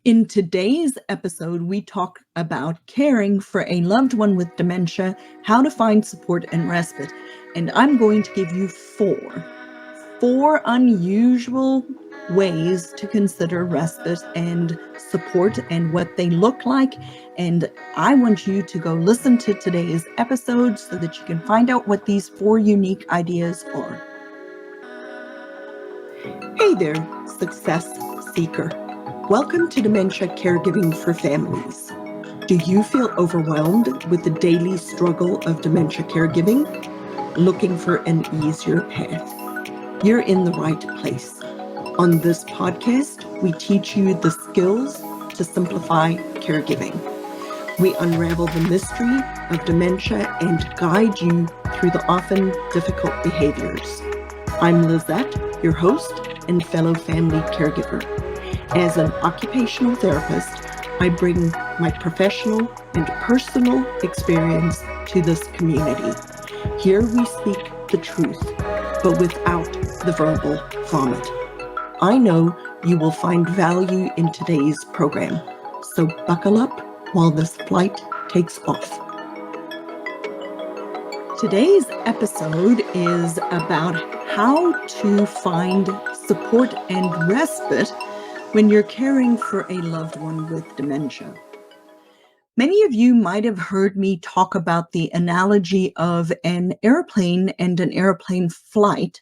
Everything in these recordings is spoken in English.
In today's episode, we talk about caring for a loved one with dementia, how to find support and respite. And I'm going to give you four unusual ways to consider respite and support and what they look like. And I want you to go listen to today's episode so that you can find out what these four unique ideas are. Hey there, success seeker. Welcome to Dementia Caregiving for Families. Do you feel overwhelmed with the daily struggle of dementia caregiving? Looking for an easier path? You're in the right place. On this podcast, we teach you the skills to simplify caregiving. We unravel the mystery of dementia and guide you through the often difficult behaviors. I'm Lizette, your host and fellow family caregiver. As an occupational therapist, I bring my professional and personal experience to this community. Here we speak the truth, but without the verbal vomit. I know you will find value in today's program, so buckle up while this flight takes off. Today's episode is about how to find support and respite when you're caring for a loved one with dementia. Many of you might have heard me talk about the analogy of an airplane and an airplane flight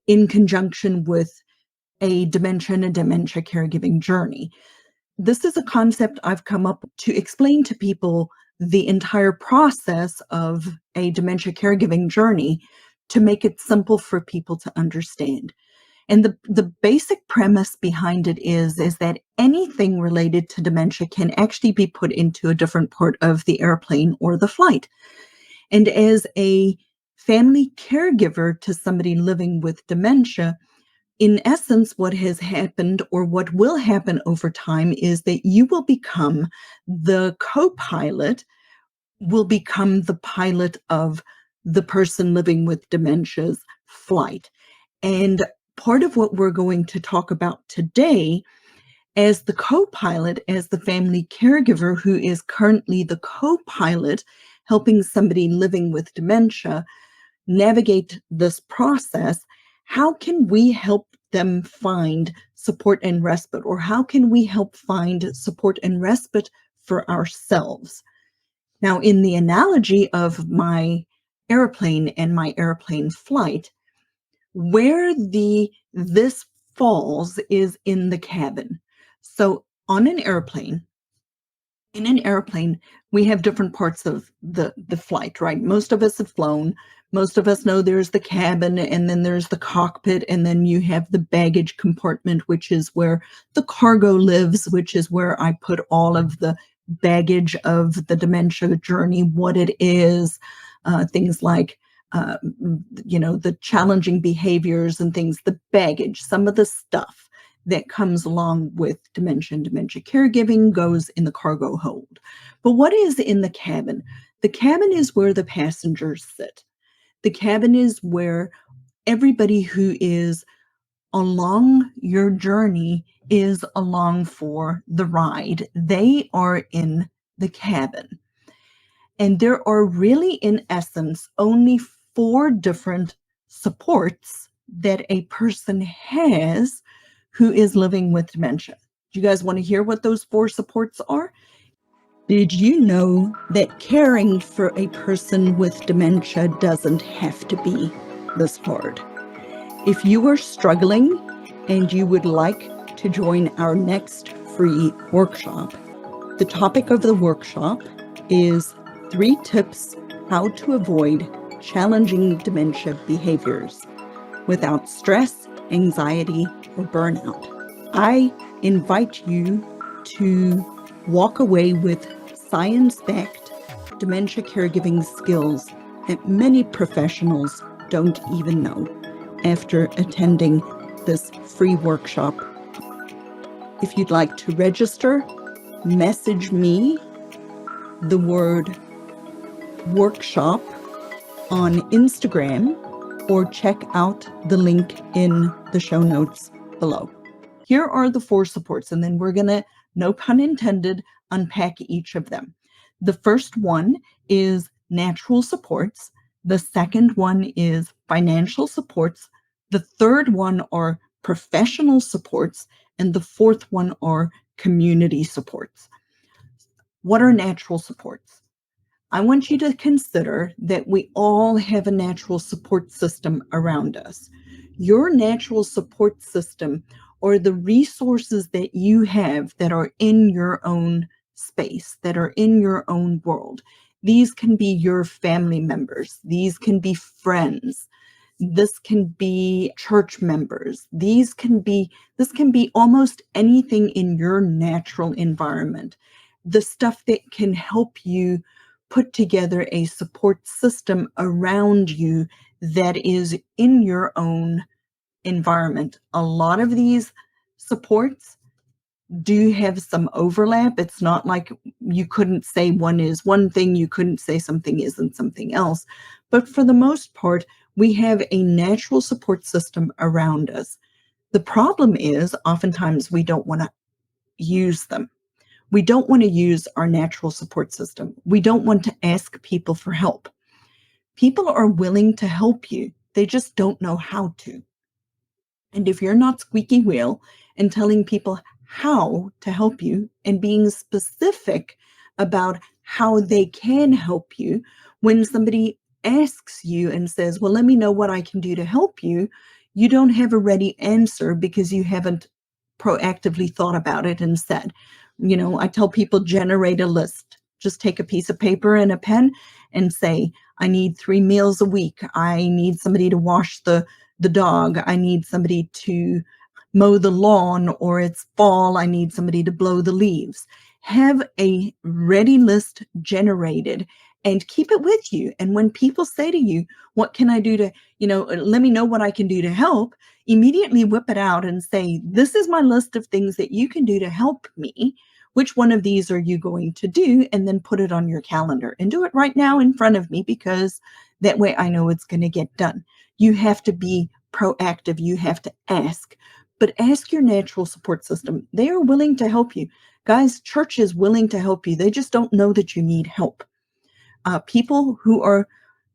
in conjunction with a dementia and a dementia caregiving journey. This is a concept I've come up to explain to people the entire process of a dementia caregiving journey to make it simple for people to understand. And the basic premise behind it is that anything related to dementia can actually be put into a different part of the airplane or the flight. And as a family caregiver to somebody living with dementia, in essence, what has happened or what will happen over time is that you will become the co-pilot, will become the pilot of the person living with dementia's flight. And part of what we're going to talk about today, as the co-pilot, as the family caregiver who is currently the co-pilot helping somebody living with dementia navigate this process, how can we help them find support and respite, or how can we help find support and respite for ourselves? Now, in the analogy of my airplane and my airplane flight, where this falls is in the cabin. So on an airplane, in an airplane, we have different parts of the flight, right? Most of us have flown. Most of us know there's the cabin, and then there's the cockpit, and then you have the baggage compartment, which is where the cargo lives, which is where I put all of the baggage of the dementia journey, what it is, things like the challenging behaviors and things, the baggage, some of the stuff that comes along with dementia and dementia caregiving goes in the cargo hold. But what is in the cabin? The cabin is where the passengers sit. The cabin is where everybody who is along your journey is along for the ride. They are in the cabin. And there are really, in essence, only 4 different supports that a person has who is living with dementia. Do you guys want to hear what those 4 supports are? Did you know that caring for a person with dementia doesn't have to be this hard? If you are struggling and you would like to join our next free workshop, the topic of the workshop is 3 tips how to avoid challenging dementia behaviors without stress, anxiety, or burnout. I invite you to walk away with science-backed dementia caregiving skills that many professionals don't even know after attending this free workshop. If you'd like to register, message me the word workshop on Instagram or check out the link in the show notes below. Here are the 4 supports, and then we're going to no pun intended, unpack each of them. The first one is natural supports. The second one is financial supports. The third one are professional supports. And the fourth one are community supports. What are natural supports? I want you to consider that we all have a natural support system around us. Your natural support system are the resources that you have that are in your own space, that are in your own world. These can be your family members, these can be friends, this can be church members, this can be almost anything in your natural environment. The stuff that can help you put together a support system around you that is in your own environment. A lot of these supports do have some overlap. It's not like you couldn't say one is one thing, you couldn't say something isn't something else. But for the most part, we have a natural support system around us. The problem is oftentimes we don't want to use them. We don't want to use our natural support system. We don't want to ask people for help. People are willing to help you. They just don't know how to. And if you're not squeaky wheel and telling people how to help you and being specific about how they can help you, when somebody asks you and says, well, let me know what I can do to help you, you don't have a ready answer because you haven't proactively thought about it and said, I tell people generate a list. Just take a piece of paper and a pen and say, I need 3 meals a week. I need somebody to wash the dog. I need somebody to mow the lawn, or it's fall. I need somebody to blow the leaves. Have a ready list generated and keep it with you. And when people say to you, what can I do to, let me know what I can do to help, immediately whip it out and say, this is my list of things that you can do to help me. Which one of these are you going to do? And then put it on your calendar and do it right now in front of me, because that way I know it's going to get done. You have to be proactive. You have to ask, but ask your natural support system. They are willing to help you. Guys, church is willing to help you. They just don't know that you need help. People who are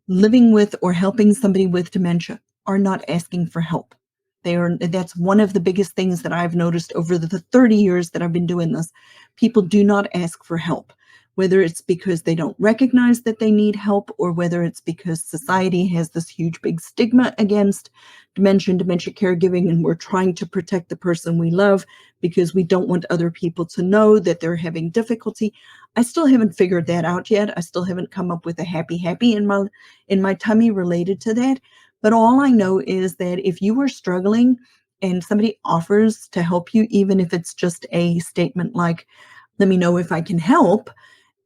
living with or helping somebody with dementia are not asking for help. That's one of the biggest things that I've noticed over the 30 years that I've been doing this. People do not ask for help, whether it's because they don't recognize that they need help, or whether it's because society has this huge big stigma against dementia and dementia caregiving, and we're trying to protect the person we love because we don't want other people to know that they're having difficulty. I still haven't figured that out yet. I still haven't come up with a happy in my tummy related to that. But all I know is that if you are struggling and somebody offers to help you, even if it's just a statement like, let me know if I can help,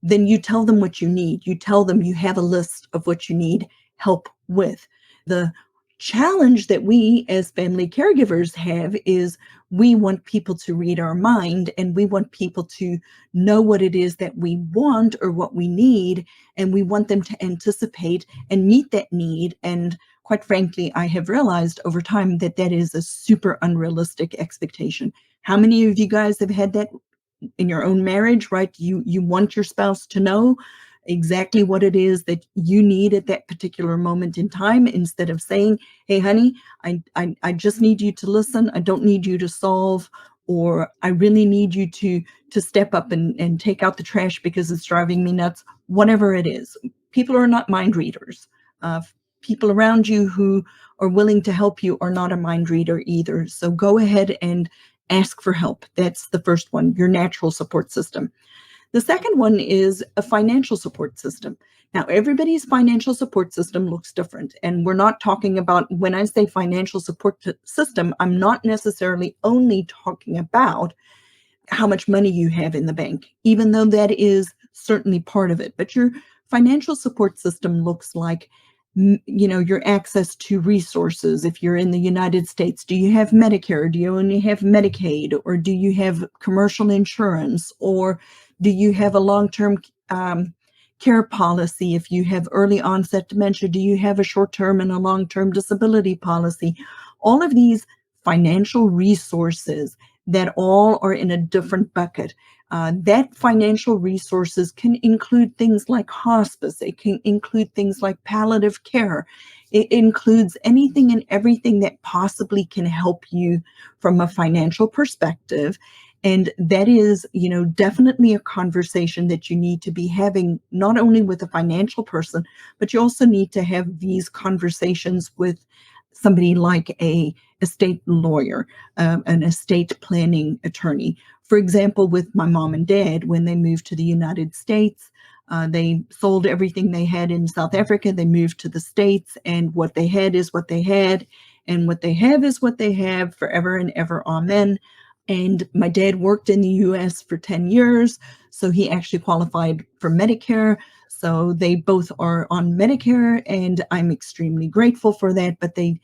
then you tell them what you need. You tell them you have a list of what you need help with. The challenge that we as family caregivers have is we want people to read our mind, and we want people to know what it is that we want or what we need, and we want them to anticipate and meet that need. And quite frankly, I have realized over time that that is a super unrealistic expectation. How many of you guys have had that in your own marriage, right? You want your spouse to know exactly what it is that you need at that particular moment in time, instead of saying, hey, honey, I just need you to listen. I don't need you to solve, or I really need you to step up and take out the trash because it's driving me nuts. Whatever it is. People are not mind readers. People around you who are willing to help you are not a mind reader either. So go ahead and ask for help. That's the first one, your natural support system. The second one is a financial support system. Now, everybody's financial support system looks different. And we're not talking about, when I say financial support system, I'm not necessarily only talking about how much money you have in the bank, even though that is certainly part of it. But your financial support system looks like, your access to resources. If you're in the United States, do you have Medicare? Do you only have Medicaid? Or do you have commercial insurance? Or do you have a long-term care policy? If you have early onset dementia, do you have a short-term and a long-term disability policy? All of these financial resources that all are in a different bucket. That financial resources can include things like hospice. It can include things like palliative care. It includes anything and everything that possibly can help you from a financial perspective. And that is, definitely a conversation that you need to be having, not only with a financial person, but you also need to have these conversations with somebody like a estate lawyer, an estate planning attorney. For example, with my mom and dad, when they moved to the United States, they sold everything they had in South Africa. They moved to the States, and what they had is what they had, and what they have is what they have forever and ever. Amen. And my dad worked in the US for 10 years, so he actually qualified for Medicare. So they both are on Medicare, and I'm extremely grateful for that. But they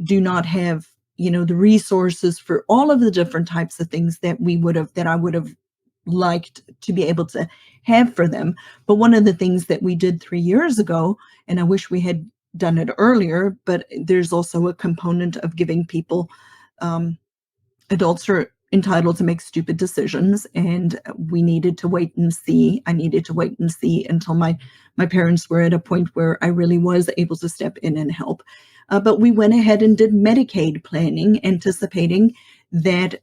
do not have, the resources for all of the different types of things that I would have liked to be able to have for them. But one of the things that we did 3 years ago, and I wish we had done it earlier, but there's also a component of giving people, adults are entitled to make stupid decisions, and we needed to wait and see. I needed to wait and see until my parents were at a point where I really was able to step in and help. But we went ahead and did Medicaid planning, anticipating that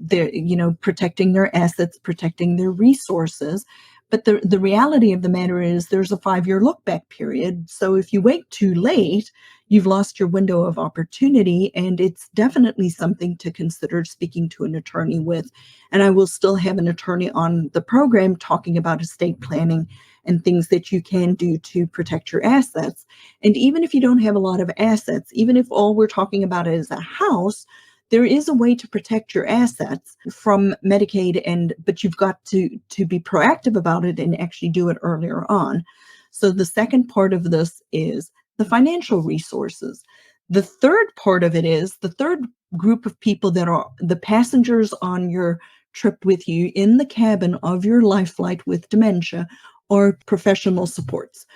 they're, protecting their assets, protecting their resources. But the reality of the matter is there's a 5-year look back period. So if you wait too late, you've lost your window of opportunity, and it's definitely something to consider speaking to an attorney with. And I will still have an attorney on the program talking about estate planning and things that you can do to protect your assets. And even if you don't have a lot of assets, even if all we're talking about is a house, there is a way to protect your assets from Medicaid, but you've got to be proactive about it and actually do it earlier on. So the second part of this is the financial resources. The third part of it is the third group of people that are the passengers on your trip with you in the cabin of your life flight with dementia, or professional supports,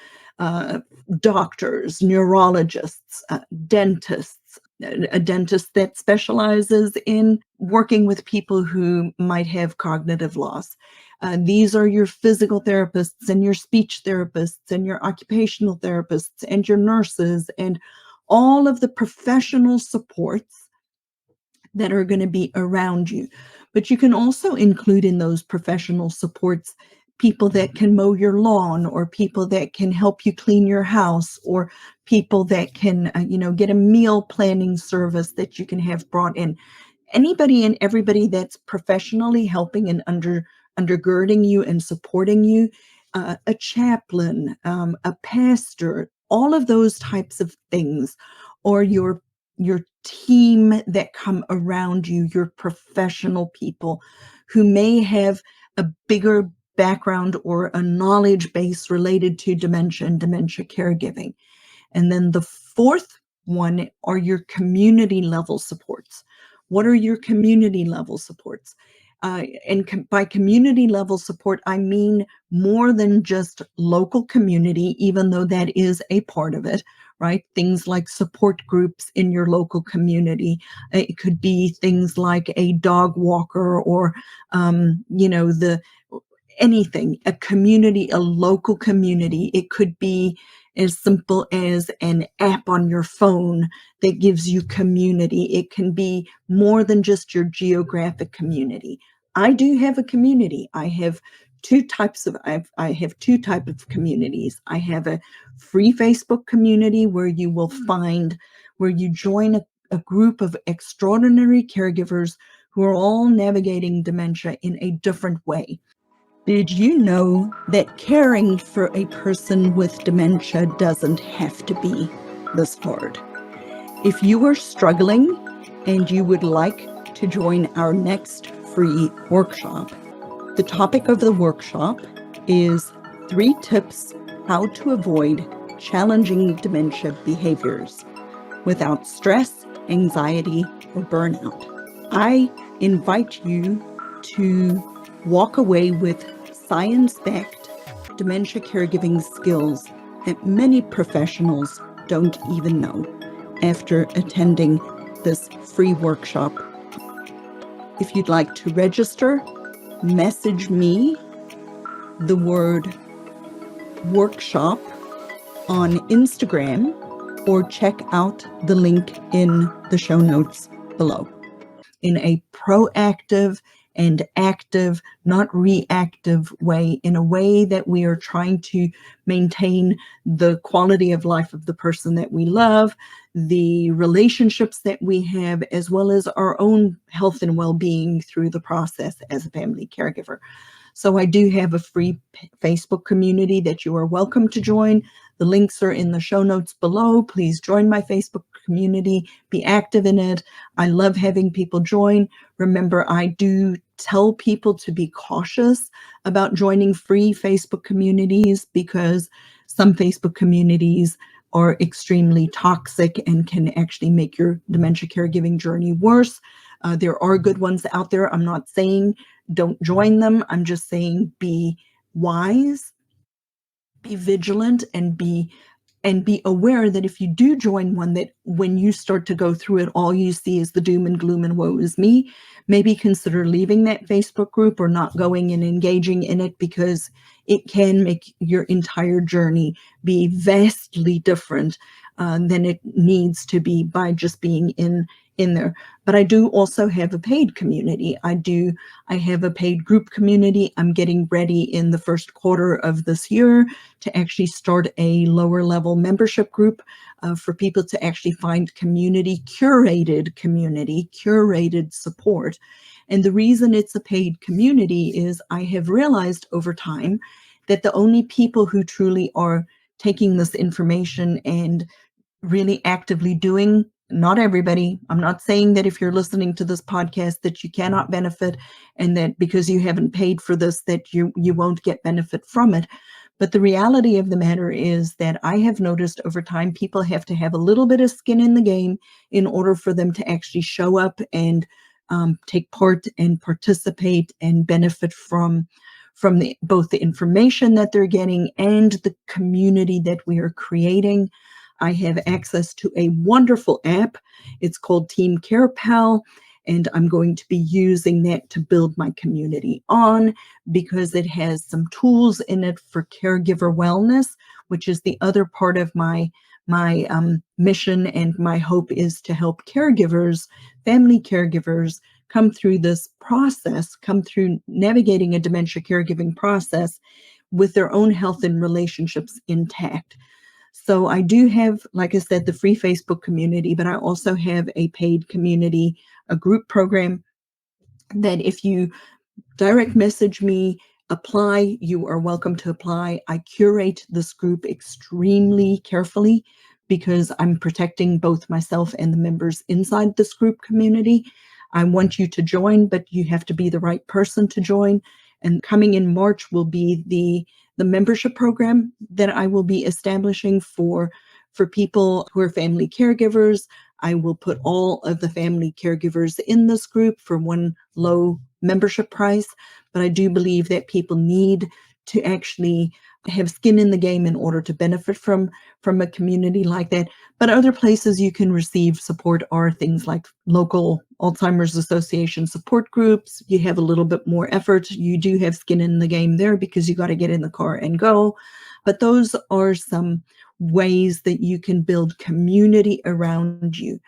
doctors, neurologists, dentists, a dentist that specializes in working with people who might have cognitive loss. These are your physical therapists and your speech therapists and your occupational therapists and your nurses and all of the professional supports that are going to be around you. But you can also include in those professional supports people that can mow your lawn, or people that can help you clean your house, or people that can, get a meal planning service that you can have brought in. Anybody and everybody that's professionally helping and undergirding you and supporting you, a chaplain, a pastor, all of those types of things, or your team that come around you, your professional people who may have a bigger background or a knowledge base related to dementia and dementia caregiving. And then the fourth one are your community level supports. What are your community level supports? By community level support, I mean more than just local community, even though that is a part of it, right? Things like support groups in your local community. It could be things like a dog walker, or, anything, a community, a local community. It could be as simple as an app on your phone that gives you community. It can be more than just your geographic community. I do have a community. I have two types of communities. I have a free Facebook community where you join a group of extraordinary caregivers who are all navigating dementia in a different way. Did you know that caring for a person with dementia doesn't have to be this hard? If you are struggling and you would like to join our next free workshop, the topic of the workshop is 3 tips how to avoid challenging dementia behaviors without stress, anxiety, or burnout. I invite you to walk away with science-backed dementia caregiving skills that many professionals don't even know after attending this free workshop. If you'd like to register, message me the word workshop on Instagram or check out the link in the show notes below. In a proactive and active, not reactive way, in a way that we are trying to maintain the quality of life of the person that we love, the relationships that we have, as well as our own health and well-being through the process as a family caregiver. So I do have a free Facebook community that you are welcome to join. The links are in the show notes below. Please join my Facebook community, be active in it. I love having people join. Remember, I do tell people to be cautious about joining free Facebook communities because some Facebook communities are extremely toxic and can actually make your dementia caregiving journey worse. There are good ones out there. I'm not saying don't join them. I'm just saying be wise, be vigilant, and be aware that if you do join one, that when you start to go through it, all you see is the doom and gloom and woe is me. Maybe consider leaving that Facebook group or not going and engaging in it, because it can make your entire journey be vastly different than it needs to be by just being in there. But I do also have a paid community. I have a paid group community. I'm getting ready in the first quarter of this year to actually start a lower level membership group for people to actually find curated support. And the reason it's a paid community is I have realized over time that the only people who truly are taking this information and really actively doing, not everybody. I'm not saying that if you're listening to this podcast that you cannot benefit, and that because you haven't paid for this that you won't get benefit from it. But the reality of the matter is that I have noticed over time people have to have a little bit of skin in the game in order for them to actually show up and take part and participate and benefit from both the information that they're getting and the community that we are creating. I have access to a wonderful app. It's called Team Care Pal, and I'm going to be using that to build my community on, because it has some tools in it for caregiver wellness, which is the other part of my mission, and my hope is to help caregivers, family caregivers, come through this process, come through navigating a dementia caregiving process with their own health and relationships intact. So I do have, like I said, the free Facebook community, but I also have a paid community, a group program that if you direct message me, apply, you are welcome to apply. I curate this group extremely carefully because I'm protecting both myself and the members inside this group community. I want you to join, but you have to be the right person to join. And coming in March will be the membership program that I will be establishing for people who are family caregivers. I will put all of the family caregivers in this group for one low membership price, but I do believe that people need to actually have skin in the game in order to benefit from a community like that. But other places you can receive support are things like local Alzheimer's Association support groups. You have a little bit more effort. You do have skin in the game there because you got to get in the car and go. But those are some ways that you can build community around you.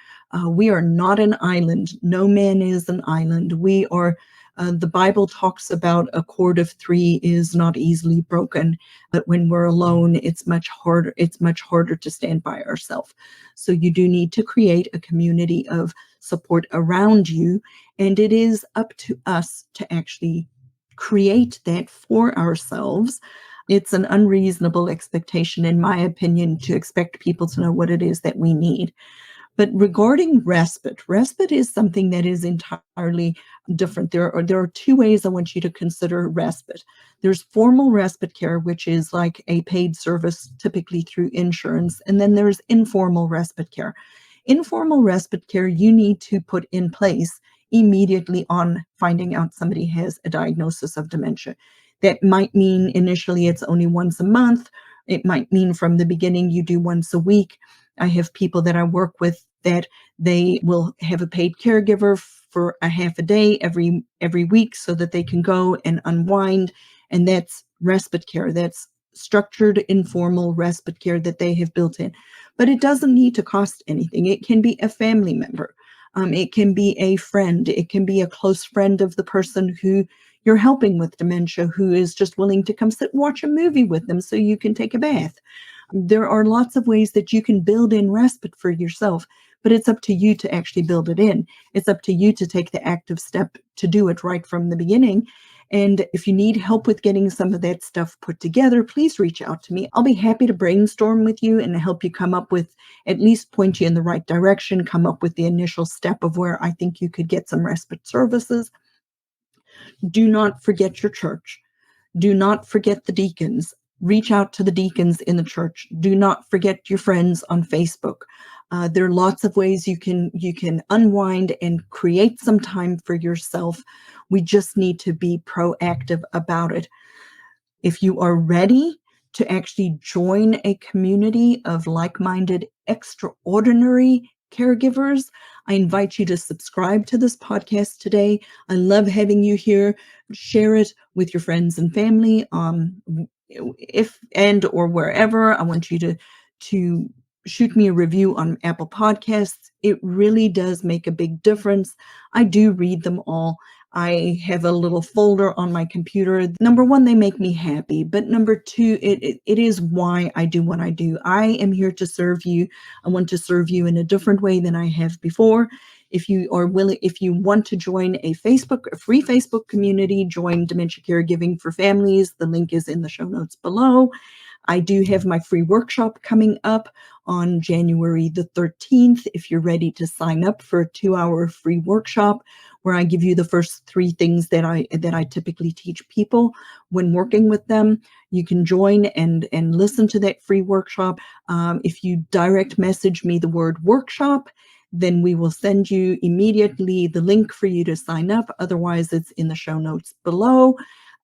We are not an island. No man is an island. We are the Bible talks about a cord of three is not easily broken, but when we're alone, it's much harder. It's much harder to stand by ourselves. So you do need to create a community of support around you, and it is up to us to actually create that for ourselves. It's an unreasonable expectation, in my opinion, to expect people to know what it is that we need. But regarding respite is something that is entirely different. There are two ways I want you to consider respite. There's formal respite care, which is like a paid service, typically through insurance, and then there's informal respite care. Informal respite care you need to put in place immediately on finding out somebody has a diagnosis of dementia. That might mean initially it's only once a month. It might mean from the beginning you do once a week. I have people that I work with that they will have a paid caregiver for a half a day every week so that they can go and unwind. And that's respite care. That's structured, informal respite care that they have built in. But it doesn't need to cost anything. It can be a family member. It can be a friend. It can be a close friend of the person who you're helping with dementia, who is just willing to come sit and watch a movie with them so you can take a bath. There are lots of ways that you can build in respite for yourself, but it's up to you to actually build it in. It's up to you to take the active step to do it right from the beginning. And if you need help with getting some of that stuff put together, please reach out to me. I'll be happy to brainstorm with you and help you come up with, at least point you in the right direction, come up with the initial step of where I think you could get some respite services. Do not forget your church. Do not forget the deacons. Reach out to the deacons in the church. Do not forget your friends on Facebook. There are lots of ways you can unwind and create some time for yourself. We just need to be proactive about it. If you are ready to actually join a community of like-minded, extraordinary caregivers, I invite you to subscribe to this podcast today. I love having you here. Share it with your friends and family. If and or wherever. I want you to shoot me a review on Apple Podcasts. It really does make a big difference. I do read them all. I have a little folder on my computer. Number one, they make me happy. But number two, it is why I do what I do. I am here to serve you. I want to serve you in a different way than I have before. If you are willing, if you want to join a free Facebook community, join Dementia Caregiving for Families. The link is in the show notes below. I do have my free workshop coming up on January the 13th. If you're ready to sign up for a 2-hour free workshop where I give you the first 3 things that I typically teach people when working with them, you can join and listen to that free workshop. If you direct message me the word workshop, then we will send you immediately the link for you to sign up. Otherwise, it's in the show notes below.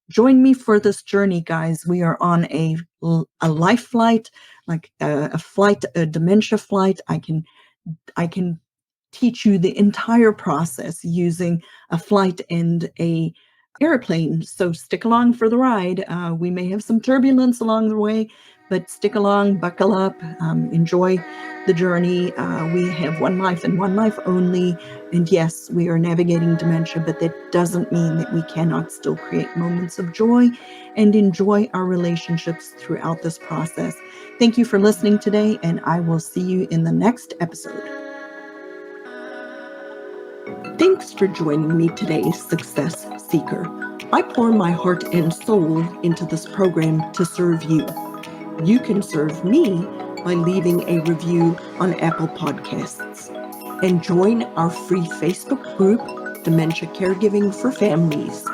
Join me for this journey, guys. We are on a life flight, like a dementia flight. I can teach you the entire process using a flight and a airplane. So stick along for the ride. We may have some turbulence along the way, but stick along, buckle up, enjoy the journey. We have one life and one life only. And yes, we are navigating dementia, but that doesn't mean that we cannot still create moments of joy and enjoy our relationships throughout this process. Thank you for listening today, and I will see you in the next episode. Thanks for joining me today, Success Seeker. I pour my heart and soul into this program to serve you. You can serve me by leaving a review on Apple Podcasts. And join our free Facebook group, Dementia Caregiving for Families.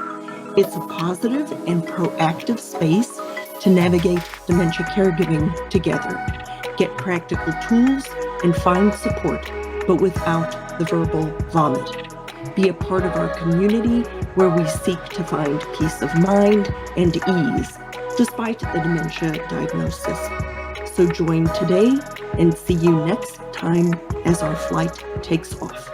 It's a positive and proactive space to navigate dementia caregiving together. Get practical tools and find support, but without the verbal vomit. Be a part of our community where we seek to find peace of mind and ease, despite the dementia diagnosis. So join today and see you next time as our flight takes off.